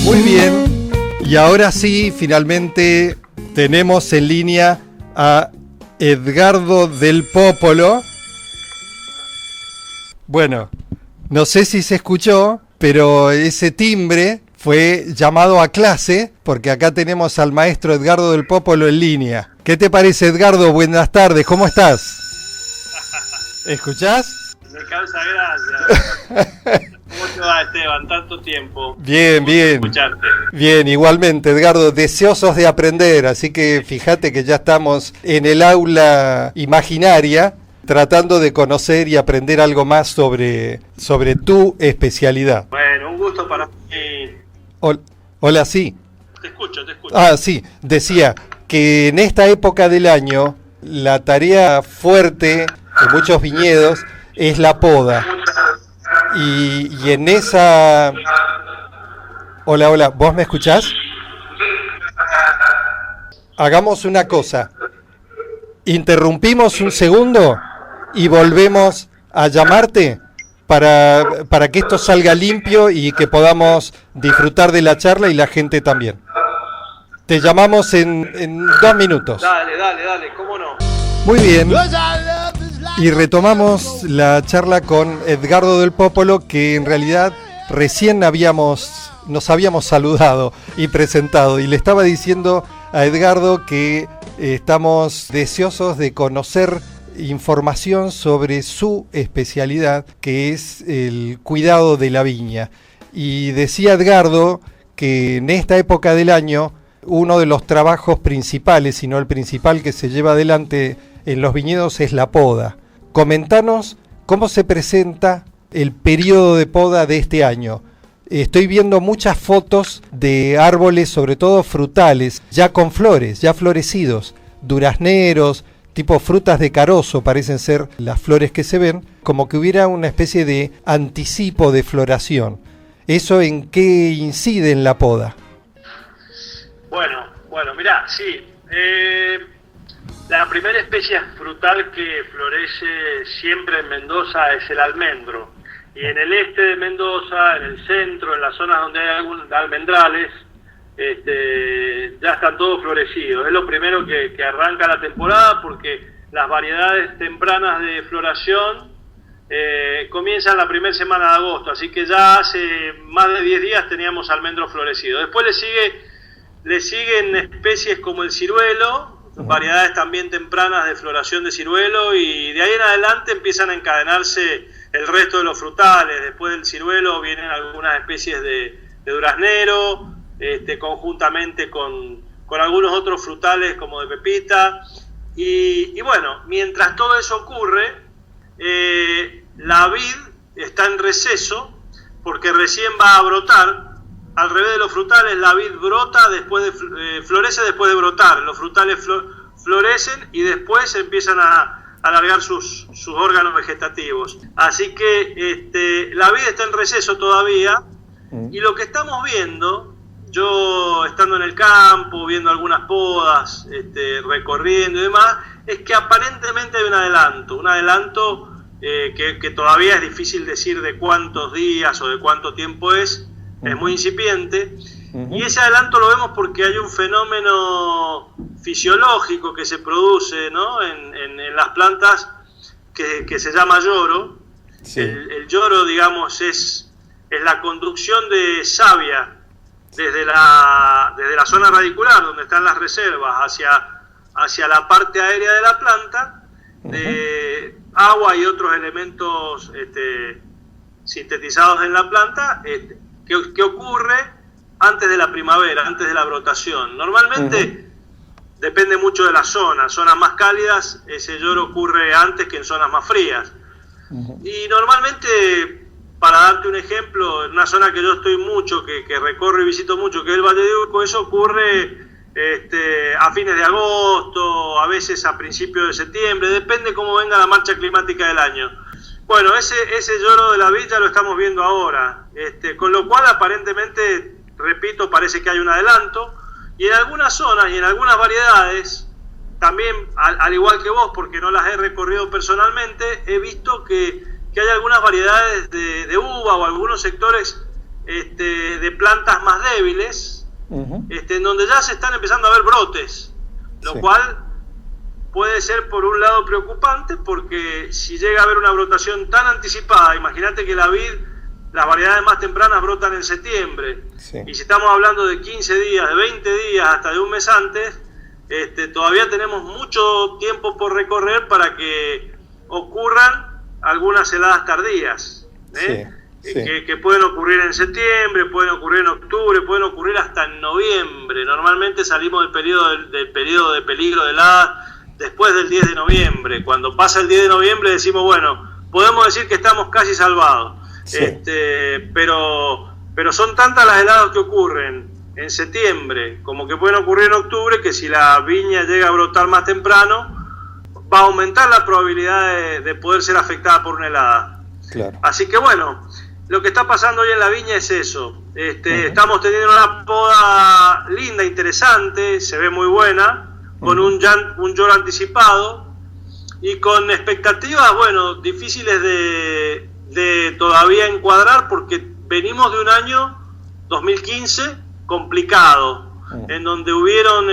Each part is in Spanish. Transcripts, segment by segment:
Muy bien, y ahora sí, finalmente tenemos en línea a Edgardo del Popolo. Bueno, no sé si se escuchó, pero ese timbre fue llamado a clase, porque acá tenemos al maestro Edgardo del Popolo en línea. ¿Qué te parece, Edgardo? Buenas tardes, ¿cómo estás? ¿Escuchás? Me causa gracia. ¿Cómo te va, Esteban? Tanto tiempo. Bien, bien. Escucharte. Bien, igualmente, Edgardo, deseosos de aprender, así que fíjate que ya estamos en el aula imaginaria, tratando de conocer y aprender algo más sobre tu especialidad. Bueno, un gusto para mí. Hola, sí. Te escucho. Ah, sí, decía que en esta época del año la tarea fuerte de muchos viñedos es la poda. Y en esa... Hola, ¿vos me escuchás? Hagamos una cosa. Interrumpimos un segundo y volvemos a llamarte para que esto salga limpio y que podamos disfrutar de la charla y la gente también. Te llamamos en 2 minutos. Dale, ¿cómo no? Muy bien. Y retomamos la charla con Edgardo del Popolo, que en realidad recién nos habíamos saludado y presentado. Y le estaba diciendo a Edgardo que estamos deseosos de conocer información sobre su especialidad, que es el cuidado de la viña. Y decía Edgardo que en esta época del año uno de los trabajos principales, si no el principal que se lleva adelante en los viñedos, es la poda. Comentanos cómo se presenta el periodo de poda de este año. Estoy viendo muchas fotos de árboles, sobre todo frutales, ya con flores, ya florecidos, durazneros, tipo frutas de carozo parecen ser las flores que se ven, como que hubiera una especie de anticipo de floración. ¿Eso en qué incide en la poda? Bueno, mirá, sí. La primera especie frutal que florece siempre en Mendoza es el almendro. Y en el este de Mendoza, en el centro, en las zonas donde hay algunos almendrales, ya están todos florecidos. Es lo primero que arranca la temporada, porque las variedades tempranas de floración comienzan la primera semana de agosto. Así que ya hace más de 10 días teníamos almendro florecido. Después le siguen especies como el ciruelo, variedades también tempranas de floración de ciruelo, y de ahí en adelante empiezan a encadenarse el resto de los frutales. Después del ciruelo vienen algunas especies de duraznero, conjuntamente con algunos otros frutales como de pepita. Y bueno, mientras todo eso ocurre, la vid está en receso porque recién va a brotar. Al revés de los frutales, la vid brota florece después de brotar. Los frutales florecen y después empiezan a alargar sus órganos vegetativos. Así que la vid está en receso todavía, y lo que estamos viendo, yo estando en el campo, viendo algunas podas, recorriendo y demás, es que aparentemente hay un adelanto que todavía es difícil decir de cuántos días o de cuánto tiempo es muy incipiente. Y ese adelanto lo vemos porque hay un fenómeno fisiológico que se produce, ¿no?, en las plantas que se llama lloro. Sí. El lloro, digamos, es la conducción de savia desde la zona radicular, donde están las reservas, hacia la parte aérea de la planta, de agua y otros elementos sintetizados en la planta, que ocurre antes de la primavera, antes de la brotación. Normalmente depende mucho de la zona. Zonas más cálidas, ese lloro ocurre antes que en zonas más frías. Y normalmente, para darte un ejemplo, en una zona que yo estoy mucho, que recorro y visito mucho, que es el Valle de Uco, eso ocurre a fines de agosto, a veces a principios de septiembre, depende cómo venga la marcha climática del año. Bueno, ese lloro de la vid ya lo estamos viendo ahora, con lo cual aparentemente, repito, parece que hay un adelanto, y en algunas zonas y en algunas variedades, también al igual que vos, porque no las he recorrido personalmente, he visto que hay algunas variedades de uva o algunos sectores de plantas más débiles, en donde ya se están empezando a ver brotes, lo cual puede ser por un lado preocupante, porque si llega a haber una brotación tan anticipada, imagínate que la vid, las variedades más tempranas brotan en septiembre, y si estamos hablando de 15 días, de 20 días, hasta de un mes antes, todavía tenemos mucho tiempo por recorrer para que ocurran algunas heladas tardías, que pueden ocurrir en septiembre, pueden ocurrir en octubre, pueden ocurrir hasta en noviembre. Normalmente salimos del periodo de peligro de heladas después del 10 de noviembre. Cuando pasa el 10 de noviembre decimos, bueno, podemos decir que estamos casi salvados. Pero son tantas las heladas que ocurren en septiembre como que pueden ocurrir en octubre, que si la viña llega a brotar más temprano va a aumentar la probabilidad de poder ser afectada por una helada. Así que bueno, lo que está pasando hoy en la viña es eso. Estamos teniendo una poda linda, interesante, se ve muy buena, con un llor anticipado y con expectativas, bueno, difíciles de todavía encuadrar, porque venimos de un año 2015 complicado, en donde hubieron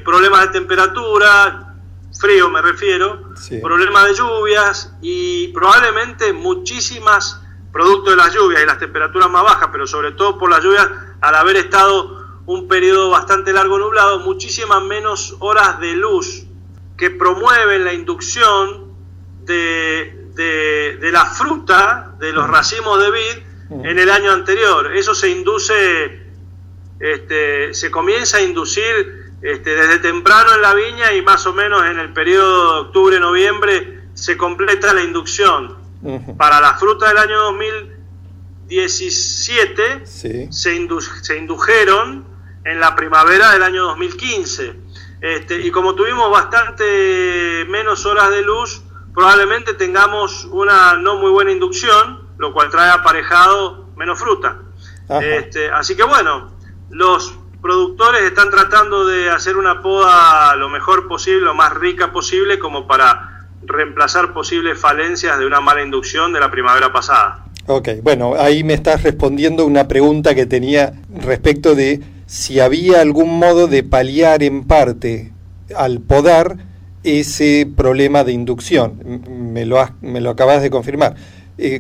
problemas de temperatura, frío me refiero, problemas de lluvias y probablemente muchísimas, producto de las lluvias y las temperaturas más bajas, pero sobre todo por las lluvias, al haber estado un periodo bastante largo nublado, muchísimas menos horas de luz que promueven la inducción de la fruta, de los racimos de vid en el año anterior. Eso se induce, se comienza a inducir desde temprano en la viña, y más o menos en el periodo de octubre-noviembre se completa la inducción. Para la fruta del año 2017 se indujeron en la primavera del año 2015. Y como tuvimos bastante menos horas de luz, probablemente tengamos una no muy buena inducción, lo cual trae aparejado menos fruta. Así que bueno, los productores están tratando de hacer una poda lo mejor posible, lo más rica posible, como para reemplazar posibles falencias de una mala inducción de la primavera pasada. Ok, bueno, ahí me estás respondiendo una pregunta que tenía respecto de si había algún modo de paliar en parte al podar ese problema de inducción. Me lo acabas de confirmar.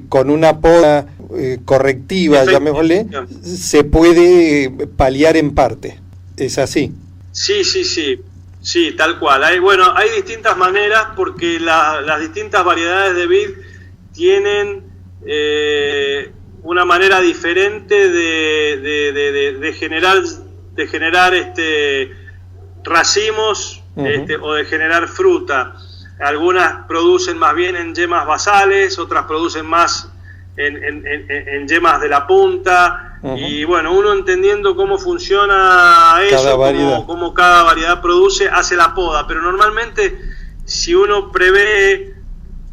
Con una poda correctiva, llamémosle, se puede paliar en parte. ¿Es así? Sí, tal cual. Hay distintas maneras, porque las distintas variedades de vid tienen una manera diferente de generar racimos o de generar fruta. Algunas producen más bien en yemas basales, otras producen más en yemas de la punta, y bueno, uno entendiendo cómo funciona eso, cómo cada variedad produce, hace la poda. Pero normalmente, si uno prevé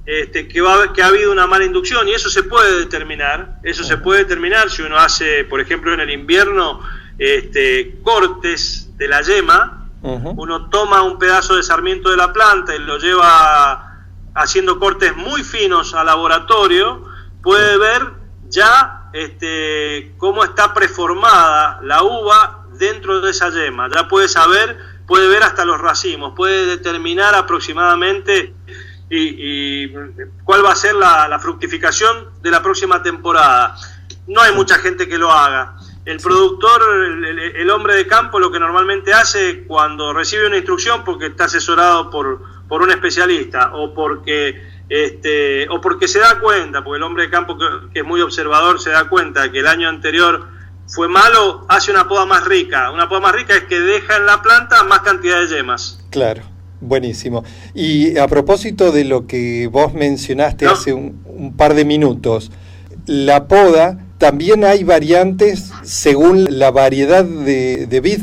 que ha habido una mala inducción, y eso se puede determinar, si uno hace, por ejemplo, en el invierno, cortes de la yema. Uno toma un pedazo de sarmiento de la planta y lo lleva haciendo cortes muy finos al laboratorio, puede ver ya cómo está preformada la uva dentro de esa yema. Ya puede ver hasta los racimos, puede determinar aproximadamente y cuál va a ser la fructificación de la próxima temporada. No hay mucha gente que lo haga. El productor, el hombre de campo, lo que normalmente hace cuando recibe una instrucción, porque está asesorado por un especialista, o porque se da cuenta, porque el hombre de campo que es muy observador se da cuenta que el año anterior fue malo, hace una poda más rica. Una poda más rica es que deja en la planta más cantidad de yemas. Claro, buenísimo. Y a propósito de lo que vos mencionaste hace un par de minutos, la poda, también hay variantes según la variedad de vid.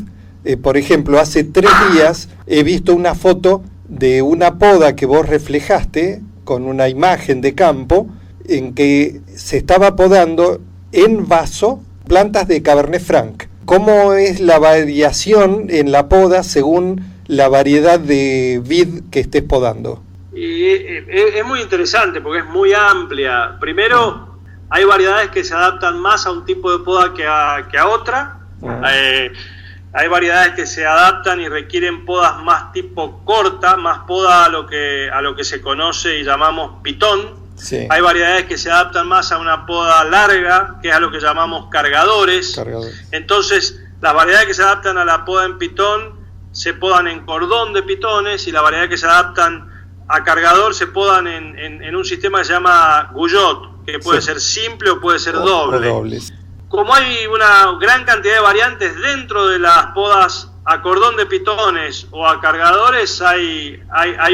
Por ejemplo, hace 3 días he visto una foto de una poda que vos reflejaste con una imagen de campo, en que se estaba podando en vaso plantas de Cabernet Franc. ¿Cómo es la variación en la poda según la variedad de vid que estés podando? Y es muy interesante porque es muy amplia. Primero, hay variedades que se adaptan más a un tipo de poda que a otra. Hay variedades que se adaptan y requieren podas más tipo corta, más poda a lo que se conoce y llamamos pitón. Sí. Hay variedades que se adaptan más a una poda larga, que es a lo que llamamos cargadores. Entonces, las variedades que se adaptan a la poda en pitón se podan en cordón de pitones, y las variedades que se adaptan a cargador se podan en un sistema que se llama Guyot, que puede ser simple o puede ser doble. Como hay una gran cantidad de variantes dentro de las podas a cordón de pitones o a cargadores, hay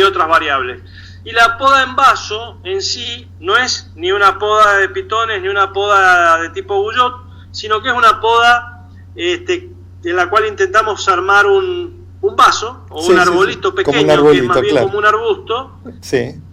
otras variables. Y la poda en vaso en sí no es ni una poda de pitones ni una poda de tipo Guyot, sino que es una poda en la cual intentamos armar un vaso o un arbolito pequeño, que es más bien como un arbusto,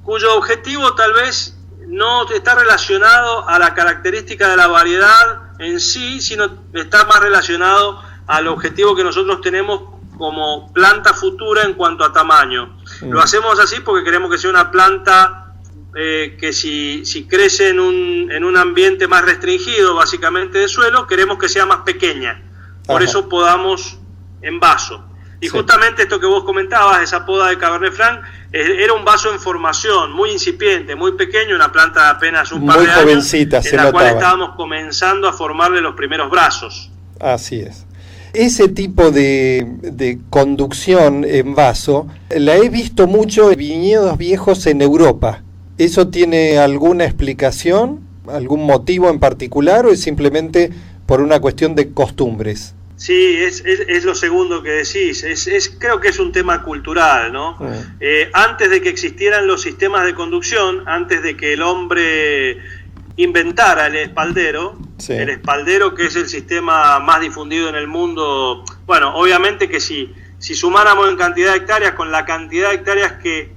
cuyo objetivo tal vez no está relacionado a la característica de la variedad en sí, sino está más relacionado al objetivo que nosotros tenemos como planta futura en cuanto a tamaño. Lo hacemos así porque queremos que sea una planta que si crece en un ambiente más restringido, básicamente de suelo, queremos que sea más pequeña. Por eso podamos en vaso. Y justamente esto que vos comentabas, esa poda de Cabernet Franc, era un vaso en formación, muy incipiente, muy pequeño, una planta de apenas un par de años, jovencita, en la cual estábamos comenzando a formarle los primeros brazos. Así es. Ese tipo de conducción en vaso la he visto mucho en viñedos viejos en Europa. ¿Eso tiene alguna explicación, algún motivo en particular, o es simplemente por una cuestión de costumbres? Sí, es lo segundo que decís. Creo que es un tema cultural, ¿no? Antes de que existieran los sistemas de conducción, antes de que el hombre inventara el espaldero, el espaldero, que es el sistema más difundido en el mundo, bueno, obviamente que si sumáramos en cantidad de hectáreas con la cantidad de hectáreas que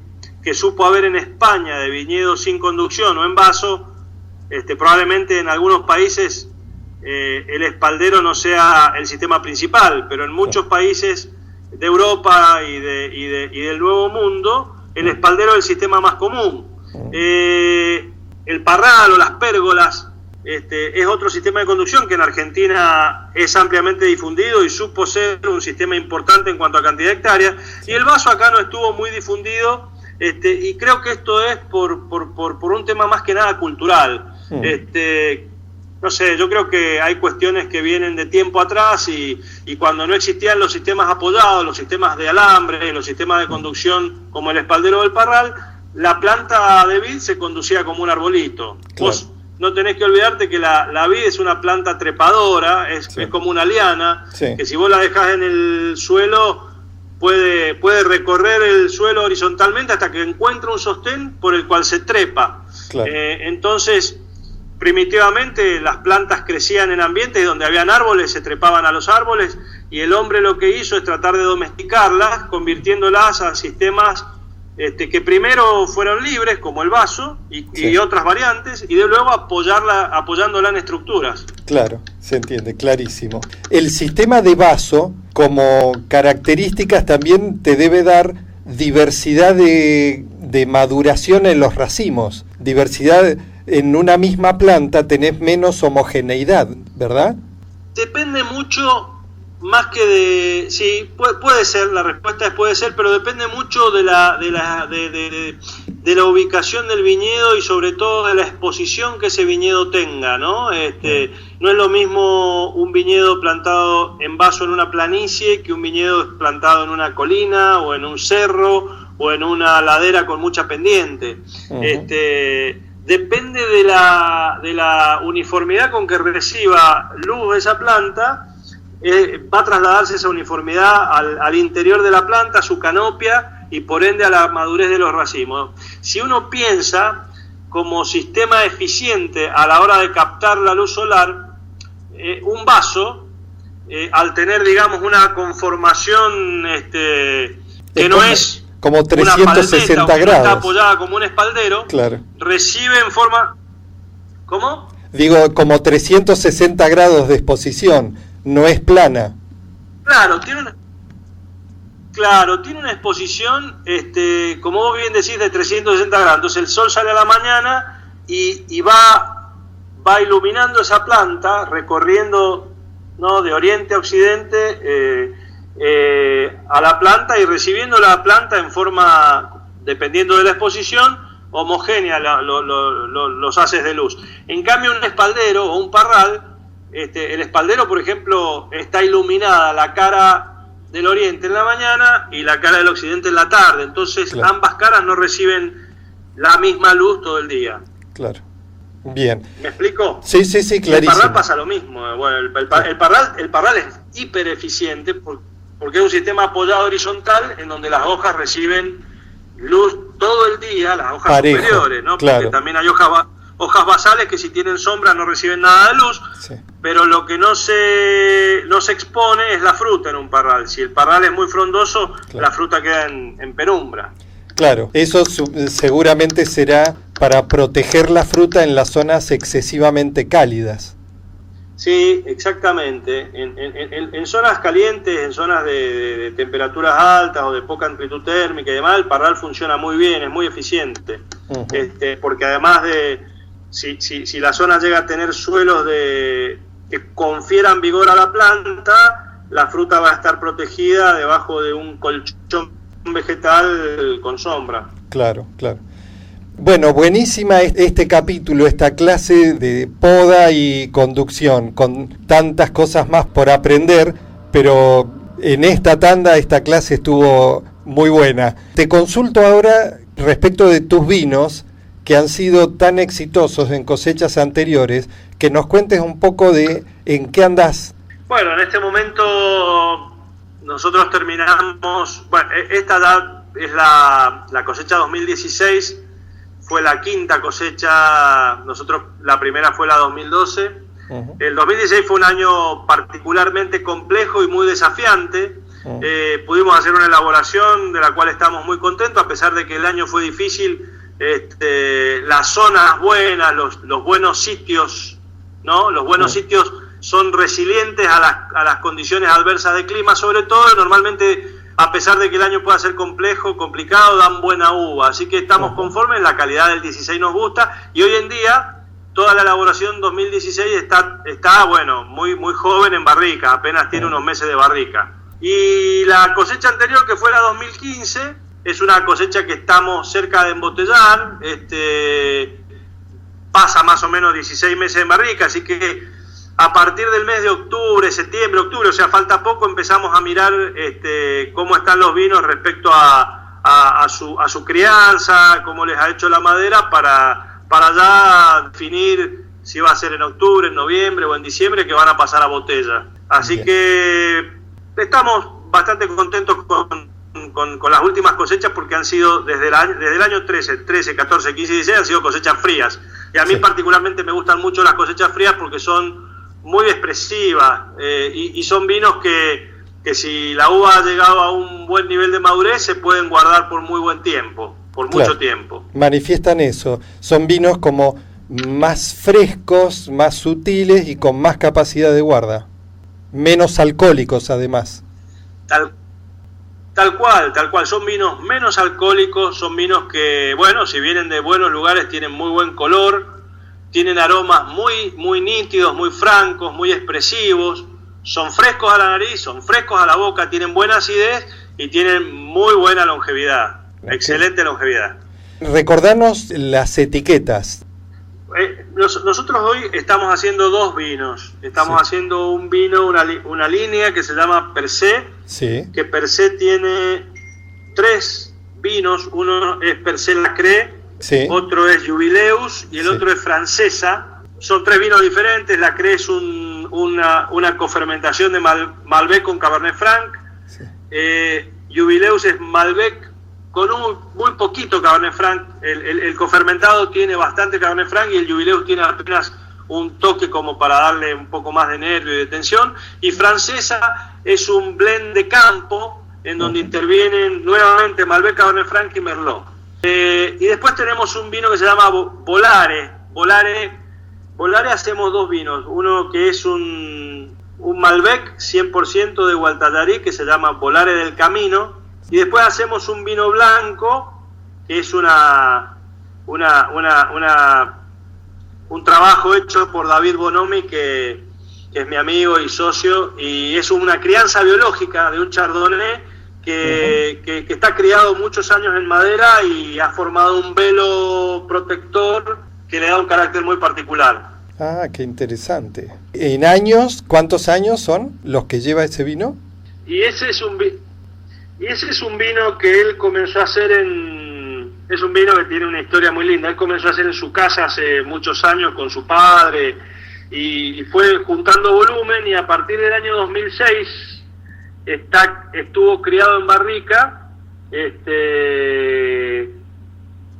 supo haber en España de viñedos sin conducción o en vaso, probablemente en algunos países el espaldero no sea el sistema principal, pero en muchos países de Europa y del Nuevo Mundo, el espaldero es el sistema más común. El parral o las pérgolas es otro sistema de conducción que en Argentina es ampliamente difundido y supo ser un sistema importante en cuanto a cantidad de hectáreas, y el vaso acá no estuvo muy difundido, y creo que esto es por un tema más que nada cultural. No sé, yo creo que hay cuestiones que vienen de tiempo atrás, y cuando no existían los sistemas apoyados, los sistemas de alambre, los sistemas de conducción como el espaldero o el parral, la planta de vid se conducía como un arbolito. Claro. Vos no tenés que olvidarte que la vid es una planta trepadora, es como una liana, que si vos la dejás en el suelo puede recorrer el suelo horizontalmente hasta que encuentra un sostén por el cual se trepa. Claro. Entonces, primitivamente las plantas crecían en ambientes donde habían árboles, se trepaban a los árboles, y el hombre lo que hizo es tratar de domesticarlas, convirtiéndolas a sistemas que primero fueron libres, como el vaso y otras variantes, y de luego apoyándola en estructuras. Claro, se entiende, clarísimo. El sistema de vaso, como características, también te debe dar diversidad de maduración en los racimos, diversidad. En una misma planta tenés menos homogeneidad, ¿verdad? Depende mucho, más que de... Sí, puede ser, la respuesta es puede ser, pero depende mucho de la ubicación del viñedo y sobre todo de la exposición que ese viñedo tenga, ¿no? No es lo mismo un viñedo plantado en vaso en una planicie que un viñedo plantado en una colina o en un cerro o en una ladera con mucha pendiente. Depende de la uniformidad con que reciba luz esa planta, va a trasladarse esa uniformidad al interior de la planta, a su canopia, y por ende a la madurez de los racimos. Si uno piensa como sistema eficiente a la hora de captar la luz solar, un vaso, al tener, digamos, una conformación que no es... Como 360 grados. Está apoyada como un espaldero, claro. Recibe en forma... ¿Cómo? Digo, como 360 grados de exposición, no es plana. Claro, tiene una exposición, como vos bien decís, de 360 grados. Entonces el sol sale a la mañana y va va iluminando esa planta, recorriendo, ¿no?, de oriente a occidente a la planta y recibiendo la planta en forma, dependiendo de la exposición, homogénea los haces de luz. En cambio, un espaldero o un parral, el espaldero, por ejemplo, está iluminada la cara del oriente en la mañana y la cara del occidente en la tarde, entonces claro, ambas caras no reciben la misma luz todo el día. Claro. Bien. ¿Me explico? Sí, clarísimo. El parral pasa lo mismo. Bueno, el parral es hiper eficiente porque es un sistema apoyado horizontal en donde las hojas reciben luz todo el día, las hojas parejo, superiores, ¿no? Claro. Porque también hay hojas basales que si tienen sombra no reciben nada de luz, sí, pero lo que no se expone es la fruta en un parral. Si el parral es muy frondoso, claro, la fruta queda en penumbra. Claro, eso seguramente será para proteger la fruta en las zonas excesivamente cálidas. Sí, exactamente. En zonas calientes, en zonas de temperaturas altas o de poca amplitud térmica y demás, el parral funciona muy bien, es muy eficiente. Uh-huh. Porque además de, si la zona llega a tener suelos que confieran vigor a la planta, la fruta va a estar protegida debajo de un colchón vegetal con sombra. Claro. Bueno, buenísima este capítulo, esta clase de poda y conducción, con tantas cosas más por aprender, pero en esta tanda esta clase estuvo muy buena. Te consulto ahora respecto de tus vinos, que han sido tan exitosos en cosechas anteriores, que nos cuentes un poco de en qué andas. Bueno, en este momento nosotros terminamos, bueno, esta es la cosecha 2016, fue la quinta cosecha, nosotros la primera fue la 2012. Uh-huh. El 2016 fue un año particularmente complejo y muy desafiante. Uh-huh. Pudimos hacer una elaboración de la cual estamos muy contentos, a pesar de que el año fue difícil. Las zonas buenas, los buenos sitios, ¿no? Los buenos uh-huh. sitios son resilientes a las condiciones adversas de clima, sobre todo. Normalmente, a pesar de que el año pueda ser complicado, dan buena uva, así que estamos conformes, la calidad del 16 nos gusta, y hoy en día toda la elaboración 2016 está bueno, muy joven en barrica, apenas tiene unos meses de barrica. Y la cosecha anterior, que fue la 2015, es una cosecha que estamos cerca de embotellar, pasa más o menos 16 meses en barrica, así que a partir del mes de octubre, o sea, falta poco, empezamos a mirar cómo están los vinos respecto a su crianza, cómo les ha hecho la madera, para ya definir si va a ser en octubre, en noviembre o en diciembre, que van a pasar a botella. Así bien, que estamos bastante contentos con las últimas cosechas, porque han sido desde el año 13, 14, 15 y 16 han sido cosechas frías. Y a mí particularmente me gustan mucho las cosechas frías porque son muy expresivas y son vinos que si la uva ha llegado a un buen nivel de madurez se pueden guardar por muy buen tiempo, por claro, mucho tiempo. Manifiestan eso, son vinos como más frescos, más sutiles y con más capacidad de guarda, menos alcohólicos además. Tal cual, son vinos menos alcohólicos, son vinos que, bueno, si vienen de buenos lugares tienen muy buen color, tienen aromas muy nítidos, muy francos, muy expresivos, son frescos a la nariz, son frescos a la boca, tienen buena acidez y tienen muy buena longevidad, excelente longevidad. Recordanos las etiquetas. Nosotros hoy estamos haciendo dos vinos, estamos haciendo un vino, una línea que se llama Per Se, que Per Se tiene 3 vinos, uno es Per Se Lacré, otro es Jubileus y el otro es Francesa. Son 3 vinos diferentes. Lacré es una cofermentación de Malbec con Cabernet Franc. Jubileus es Malbec con muy poquito Cabernet Franc. El cofermentado tiene bastante Cabernet Franc y el Jubileus tiene apenas un toque como para darle un poco más de nervio y de tensión. Y Francesa es un blend de campo en donde intervienen nuevamente Malbec, Cabernet Franc y Merlot. Y después tenemos un vino que se llama Volare. Volare hacemos 2 vinos, uno que es un Malbec 100% de Gualtallarí que se llama Volare del Camino, y después hacemos un vino blanco que es una un trabajo hecho por David Bonomi, que es mi amigo y socio, y es una crianza biológica de un chardonnay que está criado muchos años en madera y ha formado un velo protector que le da un carácter muy particular. Ah, qué interesante. ¿En años, cuántos años son los que lleva ese vino? Y ese es un vino que él comenzó a hacer es un vino que tiene una historia muy linda. Él comenzó a hacer en su casa hace muchos años con su padre y fue juntando volumen, y a partir del año 2006 estuvo criado en barrica,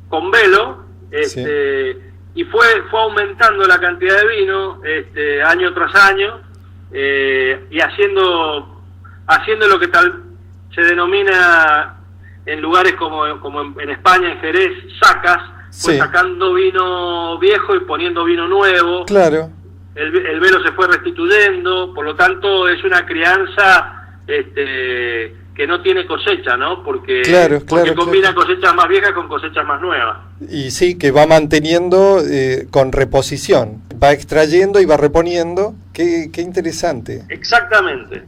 con velo, Sí. y fue aumentando la cantidad de vino año tras año, y haciendo lo que tal se denomina en lugares como en España, en Jerez, sacas, fue Sí. sacando vino viejo y poniendo vino nuevo. Claro. El velo se fue restituyendo, por lo tanto es una crianza que no tiene cosecha, ¿no? Porque combina cosechas más viejas con cosechas más nuevas. Y sí, que va manteniendo con reposición, va extrayendo y va reponiendo. Qué interesante. Exactamente.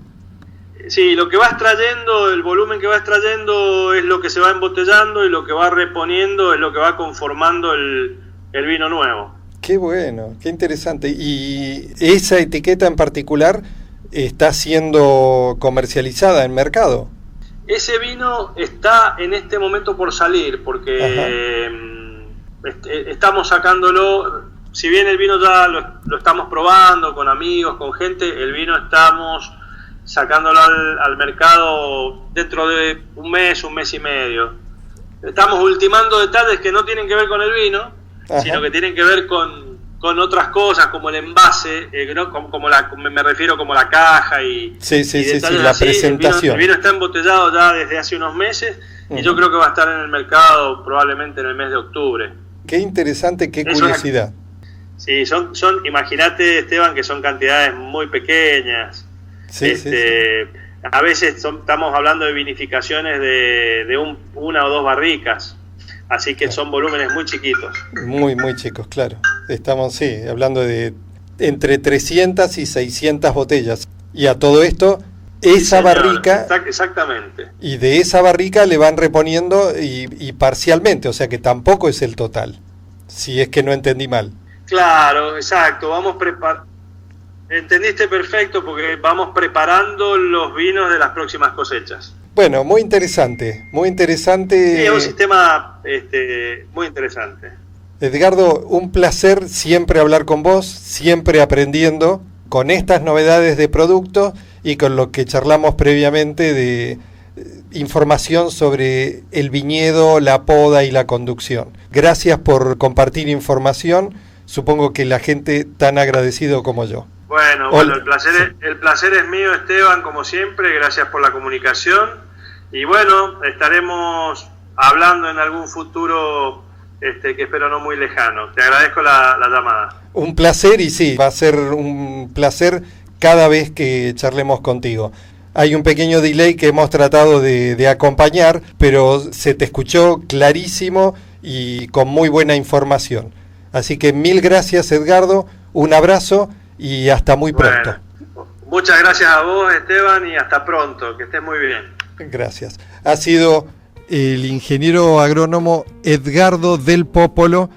Sí, lo que va extrayendo, el volumen que va extrayendo es lo que se va embotellando, y lo que va reponiendo es lo que va conformando el vino nuevo. Qué bueno, qué interesante. ¿Y esa etiqueta en particular está siendo comercializada en mercado? Ese vino está en este momento por salir, porque estamos sacándolo. Si bien el vino ya lo estamos probando con amigos, con gente, el vino estamos sacándolo al mercado dentro de un mes y medio. Estamos ultimando detalles que no tienen que ver con el vino, sino que tienen que ver con otras cosas, como el envase, ¿no? Me refiero como la caja y la así. presentación. El vino está embotellado ya desde hace unos meses, y yo creo que va a estar en el mercado probablemente en el mes de octubre. Qué interesante, qué curiosidad. Sí, son imagínate, Esteban, que son cantidades muy pequeñas. Sí. A veces estamos hablando de vinificaciones de una o dos barricas, así que son volúmenes muy chiquitos. Muy, muy chicos, claro. Estamos, hablando de entre 300 y 600 botellas. Y a todo esto, esa barrica... Exactamente. Y de esa barrica le van reponiendo y parcialmente, o sea que tampoco es el total, si es que no entendí mal. Claro, exacto. Entendiste perfecto, porque vamos preparando los vinos de las próximas cosechas. Bueno, muy interesante, muy interesante. Sí, es un sistema muy interesante. Edgardo, un placer siempre hablar con vos, siempre aprendiendo con estas novedades de productos y con lo que charlamos previamente de información sobre el viñedo, la poda y la conducción. Gracias por compartir información, supongo que la gente tan agradecido como yo. Bueno, el placer es mío, Esteban, como siempre. Gracias por la comunicación. Y bueno, estaremos hablando en algún futuro que espero no muy lejano. Te agradezco la llamada. Un placer, y sí, va a ser un placer cada vez que charlemos contigo. Hay un pequeño delay que hemos tratado de acompañar, pero se te escuchó clarísimo y con muy buena información. Así que mil gracias, Edgardo, un abrazo y hasta muy pronto. Muchas gracias a vos, Esteban, y hasta pronto, que estés muy bien. Gracias. Ha sido el ingeniero agrónomo Edgardo del Popolo,